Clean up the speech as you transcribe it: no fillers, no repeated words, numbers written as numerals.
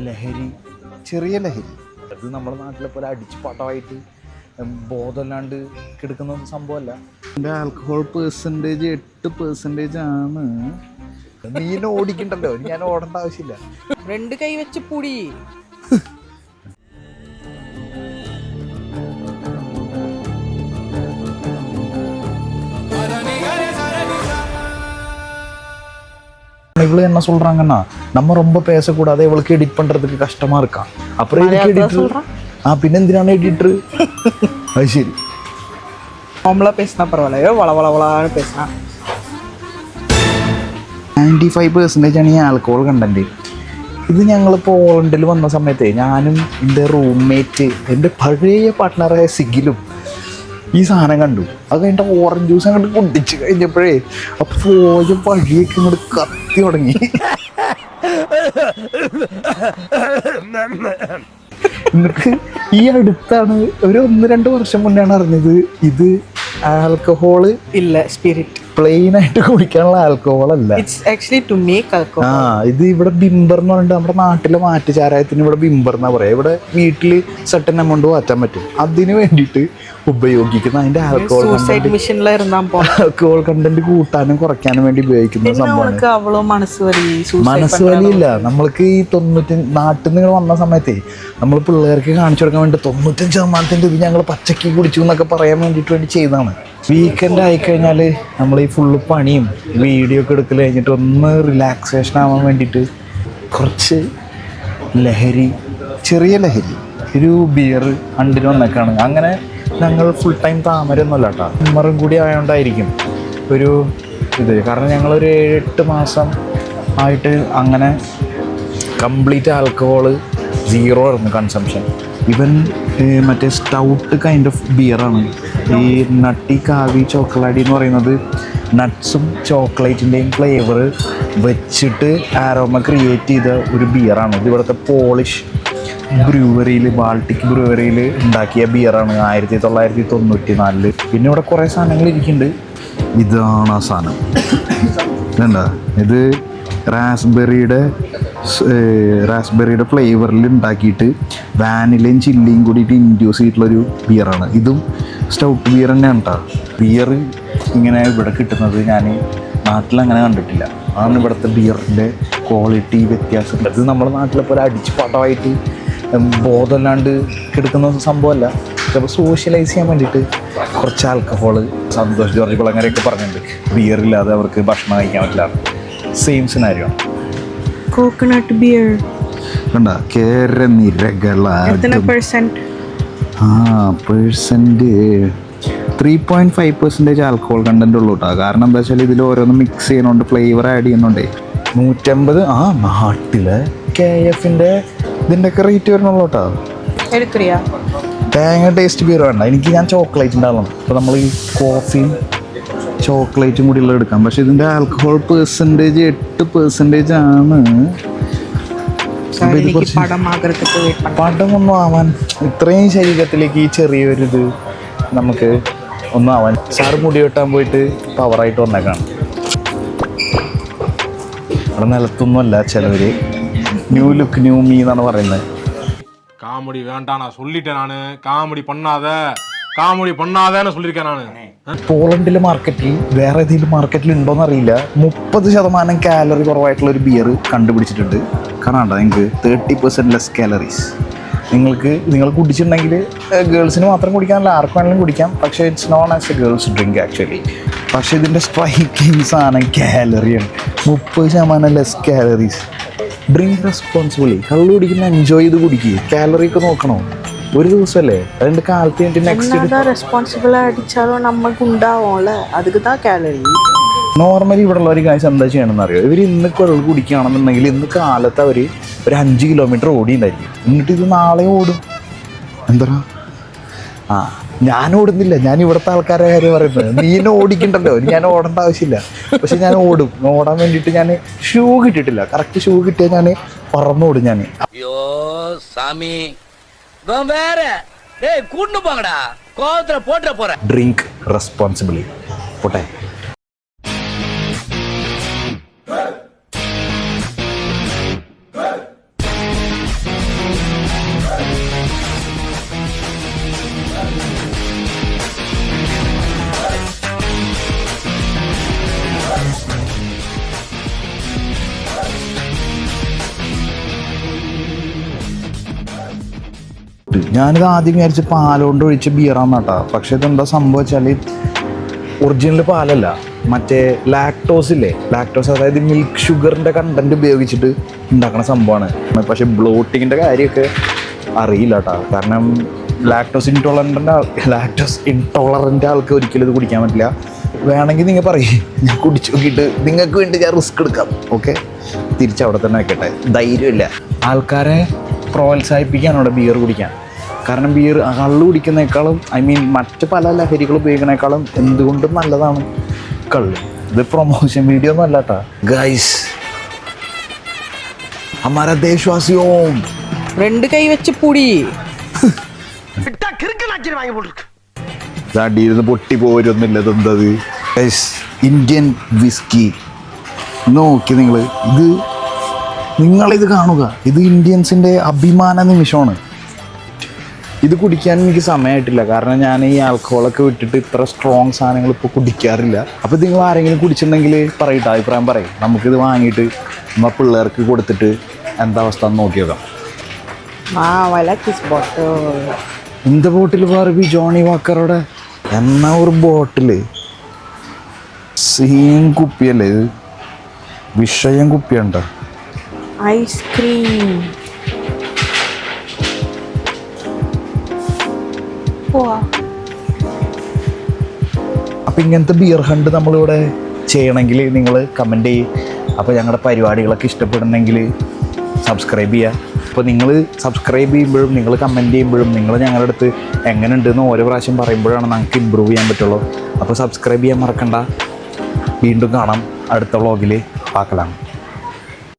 ലഹരി, ചെറിയ ലഹരി. അത് നമ്മുടെ നാട്ടിലെ പോലെ അടിച്ച് പടമായിട്ട് ബോധമല്ലാണ്ട് കിടക്കുന്ന സംഭവമല്ല. എൻ്റെ ആൽക്കഹോൾ പെർസെൻറ്റേജ് 8% ആണ്. നീ എന്നെ ഓടിക്കണ്ടല്ലോ, ഞാൻ ഓടേണ്ട ആവശ്യമില്ല. 2 കൈ വെച്ച് പൂടി. இவ்வளோ என்ன சொல்கிறாங்கன்னா, நம்ம ரொம்ப பேசக்கூடாது, இவளுக்கு எடிட் பண்ணுறதுக்கு கஷ்டமாக இருக்கான். அப்புறம் எதுக்கு எடிட்டர்? பின்ன എന്തിനാണ് எடிட்டர்? அது சரி, நார்மலாக பேசினா பரவாயில்ல, வளவளவளான்னு பேசினா. 95% ആണ് ഈ ആൽക്കഹോൾ കണ്ടന്റ്. ഇത് ഞങ്ങൾ പോളണ്ടിൽ വന്ന സമയത്ത് ഞാനും എൻ്റെ റൂംമേറ്റ്, എൻ്റെ പഴയ പാർട്ട്ണറായ സിഗിലും ഈ സാധനം കണ്ടു. അത് കഴിഞ്ഞിട്ട് ഓറഞ്ച് ജ്യൂസ് അങ്ങോട്ട് കുടിച്ച് കഴിഞ്ഞപ്പോഴേ അപ്പോൾ പോയ വഴിയൊക്കെ ഇങ്ങോട്ട് കത്തി തുടങ്ങി. എന്നിട്ട് ഈ അടുത്താണ് ഒരു 1-2 വർഷം മുന്നെയാണ് അറിഞ്ഞത് ഇത് ആൽക്കഹോള് ഇല്ല, സ്പിരിറ്റ്. പ്ലെയിൻ ആയിട്ട് കുടിക്കാനുള്ള ആൽക്കഹോൾ അല്ല. ഇത് ഇവിടെ ബിംബർ എന്ന് പറഞ്ഞിട്ട് നമ്മുടെ നാട്ടിലെ മാറ്റ് ചാരായത്തിന് ഇവിടെ ബിംബർ എന്നാ പറയാ. ഇവിടെ വീട്ടിൽ സർട്ടൻ എമൗണ്ട് മാറ്റാൻ പറ്റും. അതിന് വേണ്ടിയിട്ട് ഉപയോഗിക്കുന്ന അതിന്റെ ആൽക്കഹോൾ കണ്ടന്റ് കൂട്ടാനും കുറയ്ക്കാനും വേണ്ടി ഉപയോഗിക്കുന്ന സംഭവമാണ്. മനസ്സുവലിയില്ല. നമ്മൾക്ക് ഈ 90 നാട്ടിൽ നിന്ന് വന്ന സമയത്തേ നമ്മൾ പിള്ളേർക്ക് കാണിച്ചു കൊടുക്കാൻ വേണ്ടി 95% ഇത് ഞങ്ങൾ പച്ചക്ക് കുടിച്ചു എന്നൊക്കെ പറയാൻ വേണ്ടി ചെയ്തതാണ്. വീക്കെൻഡ് ആയിക്കഴിഞ്ഞാൽ നമ്മൾ ഈ ഫുള്ള് പണിയും വീഡിയോ ഒക്കെ എടുക്കൽ കഴിഞ്ഞിട്ട് ഒന്ന് റിലാക്സേഷൻ ആവാൻ വേണ്ടിയിട്ട് കുറച്ച് ലഹരി, ചെറിയ ലഹരി, ഒരു ബിയർ അണ്ടിന് വന്നേക്കാണ്. അങ്ങനെ ഞങ്ങൾ ഫുൾ ടൈം താമരൊന്നുമല്ല കേട്ടോ, ഉമ്മറും കൂടി ആയതുകൊണ്ടായിരിക്കും ഒരു ഇത്. കാരണം ഞങ്ങളൊരു 7-8 മാസം ആയിട്ട് അങ്ങനെ കംപ്ലീറ്റ് ആൽക്കഹോള് 0 ആയിരുന്നു കൺസംഷൻ. ഇവൻ മറ്റേ സ്റ്റൗട്ട് കൈൻഡ് ഓഫ് ബിയറാണ്. ഈ നട്ടി കാവി ചോക്ലേറ്റ് എന്ന് പറയുന്നത് നട്ട്സും ചോക്ലേറ്റിൻ്റെയും ഫ്ലേവർ വെച്ചിട്ട് ആരോമ ക്രിയേറ്റ് ചെയ്ത ഒരു ബിയറാണ്. ഇത് ഇവിടുത്തെ പോളിഷ് ബ്രൂവറിയിൽ, ബാൾട്ടിക് ബ്രൂവറിയിൽ ഉണ്ടാക്കിയ ബിയറാണ് 1994. പിന്നെ ഇവിടെ കുറേ സാധനങ്ങൾ ഇരിക്കുന്നുണ്ട്. ഇതാണ് ആ സാധനം. ഇതെന്താ ഇത്? റാസ്ബെറിയുടെ ഫ്ലേവറിൽ ഉണ്ടാക്കിയിട്ട് വാനിലയും ചില്ലിയും കൂടിയിട്ട് ഇൻഡ്യൂസ് ചെയ്തിട്ടുള്ളൊരു ബിയറാണ്. ഇതും സ്റ്റൗട്ട് ബിയർ തന്നെയാണ് കേട്ടോ. ബിയർ ഇങ്ങനെ ഇവിടെ കിട്ടുന്നത് ഞാൻ നാട്ടിലങ്ങനെ കണ്ടിട്ടില്ല. അതാണ് ഇവിടുത്തെ ബിയറിൻ്റെ ക്വാളിറ്റി വ്യത്യാസം. ഇത് നമ്മുടെ നാട്ടിലെ പോലെ അടിച്ച് പടമായിട്ട് ബോധമല്ലാണ്ട് കിടക്കുന്ന സംഭവമല്ല. ചിലപ്പോൾ സോഷ്യലൈസ് ചെയ്യാൻ വേണ്ടിയിട്ട് കുറച്ച് ആൽക്കഹോള്. സന്തോഷ് ജോർജ് കുളങ്ങരയൊക്കെ പറഞ്ഞിട്ടുണ്ട് ബിയറില്ലാതെ അവർക്ക് ഭക്ഷണം കഴിക്കാൻ പറ്റില്ല. Same scenario. കോക്കനട്ട് ബിയർ കണ്ട കേര നിരകളാണ്. 3.5% ആൽക്കഹോൾ കണ്ടന്റ് ഉള്ളൂ കേട്ടോ. കാരണം എന്താ വെച്ചാൽ ഇതിൽ ഓരോന്ന് മിക്സ് ചെയ്യുന്നുണ്ട്, ഫ്ലേവർ ആഡ് ചെയ്യുന്നുണ്ടേ. 150 നാട്ടിലെ KFൻ്റെ ഇതിൻ്റെയൊക്കെ റേറ്റ് വരണുള്ളൂ കേട്ടോ. തേങ്ങ ടേസ്റ്റ് ബിയർ വേണ്ട എനിക്ക്. ഞാൻ ചോക്ലേറ്റ് ഉണ്ടാവണം. അപ്പോൾ നമ്മൾ ഈ കോഫിയും ചോക്ലേറ്റും കൂടി ഉള്ളത് എടുക്കാം. പക്ഷെ ഇതിൻ്റെ ആൽക്കഹോൾ പെർസെൻറ്റേജ് 8% ആണ്. പടമൊന്നും ആവാൻ, ഇത്രയും ശരീരത്തിലേക്ക് ഈ ചെറിയൊരിത് നമുക്ക് ഒന്നും ആവാൻ. സാറ് മുടി വെട്ടാൻ പോയിട്ട് പവറായിട്ട് വന്നേക്കാണ്. അവിടെ നിലത്തൊന്നുമല്ല ചിലവർ ന്യൂ ലുക്ക് ന്യൂ മീ എന്നാണ് പറയുന്നത്. காமெடி வேண்டாம் நான் சொல்லிட்டேன். நான் காமெடி பண்ணாதேன்னு சொல்லியிருக்கேன் நான். പോളണ്ടിലെ മാർക്കറ്റിൽ വേറെ ഏതെങ്കിലും മാർക്കറ്റിൽ ഉണ്ടോയെന്ന് അറിയില്ല, 30% കാലറി കുറവായിട്ടുള്ള ഒരു ബിയർ കണ്ടുപിടിച്ചിട്ടുണ്ട്. കാണാണ്ട നിങ്ങൾക്ക് 30% ലെസ് കാലറീസ്. നിങ്ങൾ കുടിച്ചിട്ടുണ്ടെങ്കിൽ ഗേൾസിന് മാത്രം കുടിക്കാനല്ല, ആർക്ക് വേണമെങ്കിലും കുടിക്കാം. പക്ഷേ it's known as A girls drink actually. പക്ഷേ ഇതിൻ്റെ സ്ട്രൈക്കിങ് സാധനം കാലറിയാണ്. 30% ലെസ് കാലറീസ്. Drink responsibly. കള്ളു കുടിക്കുന്ന എൻജോയ് ചെയ്ത് കുടിക്കുക. കാലറി ഒക്കെ നോക്കണോ? ഒരു ദിവസമല്ലേ, അതിൻ്റെ കാലത്ത് കഴിഞ്ഞിട്ട് നെക്സ്റ്റ് റെസ്പോൺസിബിൾ അടിച്ചാലും നമുക്ക് ഉണ്ടാവുമല്ലേ, അതുക്ക് താ കാലറി. നോർമലി ഇവിടെ ഉള്ള ഒരു കാര്യം എന്താ ചെയ്യണമെന്ന് അറിയോ? ഇവർ ഇന്ന് വെള്ളം കുടിക്കുകയാണെന്നുണ്ടെങ്കിൽ ഇന്ന് കാലത്ത് അവർ ഒരു 5 കിലോമീറ്റർ ഓടിയുണ്ടായിരിക്കും. എന്നിട്ട് ഇത് നാളെ ഓടും. എന്താ ഞാൻ ഓടുന്നില്ല, ഞാൻ ഇവിടുത്തെ ആൾക്കാരെ കാര്യം പറയുന്നത്. നീ എന്നെ ഓടിക്കണ്ടല്ലോ, ഞാൻ ഓടേണ്ട ആവശ്യമില്ല. പക്ഷെ ഞാൻ ഓടും. ഓടാൻ വേണ്ടിയിട്ട് ഞാൻ ഷൂ കിട്ടിയിട്ടില്ല. കറക്റ്റ് ഷൂ കിട്ടിയാൽ ഞാൻ പറന്നോടും. ഞാൻ ഡ്രിങ്ക് റെസ്പോൺസിബിളി. പോട്ടെ. ഞാനിത് ആദ്യം വിചാരിച്ച് പാലുകൊണ്ട് ഒഴിച്ച് ബിയറാന്ന് കേട്ടോ. പക്ഷെ ഇതെന്താ സംഭവം വെച്ചാൽ ഒറിജിനൽ പാലല്ല, മറ്റേ ലാക്ടോസ് ഇല്ലേ, ലാക്ടോസ് അതായത് മിൽക്ക് ഷുഗറിൻ്റെ കണ്ടൻറ്റ് ഉപയോഗിച്ചിട്ട് ഉണ്ടാക്കുന്ന സംഭവമാണ്. പക്ഷേ ബ്ലോട്ടിങ്ങിൻ്റെ കാര്യമൊക്കെ അറിയില്ല കേട്ടോ. കാരണം ലാക്ടോസ് ഇൻടോളറൻ്റ് ആൾക്ക് ഒരിക്കലും ഇത് കുടിക്കാൻ പറ്റില്ല. വേണമെങ്കിൽ നിങ്ങൾ പറയും, ഞാൻ കുടിച്ചു നോക്കിയിട്ട് നിങ്ങൾക്ക് വേണ്ടി ഞാൻ റിസ്ക് എടുക്കാം. ഓക്കെ, തിരിച്ചവിടെ തന്നെ വെക്കട്ടെ. ധൈര്യമില്ല. ആൾക്കാരെ പ്രോത്സാഹിപ്പിക്കാണ് അവിടെ ബിയർ കുടിക്കാൻ. കാരണം ബിയർ കള്ള് കുടിക്കുന്നേക്കാളും മറ്റ് പല ലഹരികൾ ഉപയോഗിക്കുന്നേക്കാളും എന്തുകൊണ്ടും നല്ലതാണ് കള്ള്. ഇത് പ്രൊമോഷൻ വീഡിയോ ഒന്നും അല്ല കേട്ടോ ഗൈസ്. ഹമാരാ ദേശവാസിയോ 2 കൈ വെച്ച് പൊടി അടിയിരുന്ന് പൊട്ടി പോരൊന്നുമില്ല. ഇതെന്തത് ഗൈസ്, ഇന്ത്യൻ വിസ്കി നോക്കി നിങ്ങളിത് കാണുക. ഇത് ഇന്ത്യൻസിൻ്റെ അഭിമാന നിമിഷമാണ്. ഇത് കുടിക്കാൻ എനിക്ക് സമയമായിട്ടില്ല, കാരണം ഞാൻ ഈ ആൽക്കഹോളൊക്കെ വിട്ടിട്ട് ഇത്ര സ്ട്രോങ് സാധനങ്ങൾ ഇപ്പോൾ കുടിക്കാറില്ല. അപ്പോൾ നിങ്ങൾ ആരെങ്കിലും കുടിച്ചിട്ടുണ്ടെങ്കിൽ പറയട്ടെ, അഭിപ്രായം പറയും. നമുക്കിത് വാങ്ങിയിട്ട് നമ്മൾ പിള്ളേർക്ക് കൊടുത്തിട്ട് എന്താ അവസ്ഥ എന്ന് നോക്കി നോക്കാം. എന്ത് ബോട്ടിൽ ബാർബി ജോണി വാക്കറുടെ എന്നാ ഒരു ബോട്ടിൽ സെയിം കുപ്പിയല്ലേ ഇത്? വിഷയം കുപ്പിയുണ്ടോ? ഐസ്ക്രീം അപ്പം ഇങ്ങനത്തെ ബിയർ ഹണ്ട് നമ്മളിവിടെ ചെയ്യണമെങ്കിൽ നിങ്ങൾ കമൻറ്റ് ചെയ്യും. അപ്പോൾ ഞങ്ങളുടെ പരിപാടികളൊക്കെ ഇഷ്ടപ്പെടുന്നെങ്കിൽ സബ്സ്ക്രൈബ് ചെയ്യുക. അപ്പോൾ നിങ്ങൾ സബ്സ്ക്രൈബ് ചെയ്യുമ്പോഴും നിങ്ങൾ കമൻറ്റ് ചെയ്യുമ്പോഴും നിങ്ങൾ ഞങ്ങളുടെ അടുത്ത് എങ്ങനെയുണ്ടെന്ന് ഓരോ പ്രാവശ്യം പറയുമ്പോഴാണ് നമുക്ക് ഇമ്പ്രൂവ് ചെയ്യാൻ പറ്റുള്ളൂ. അപ്പോൾ സബ്സ്ക്രൈബ് ചെയ്യാൻ മറക്കണ്ട. വീണ്ടും കാണാം അടുത്ത വ്ളോഗിൽ. പാക്കലാണ്.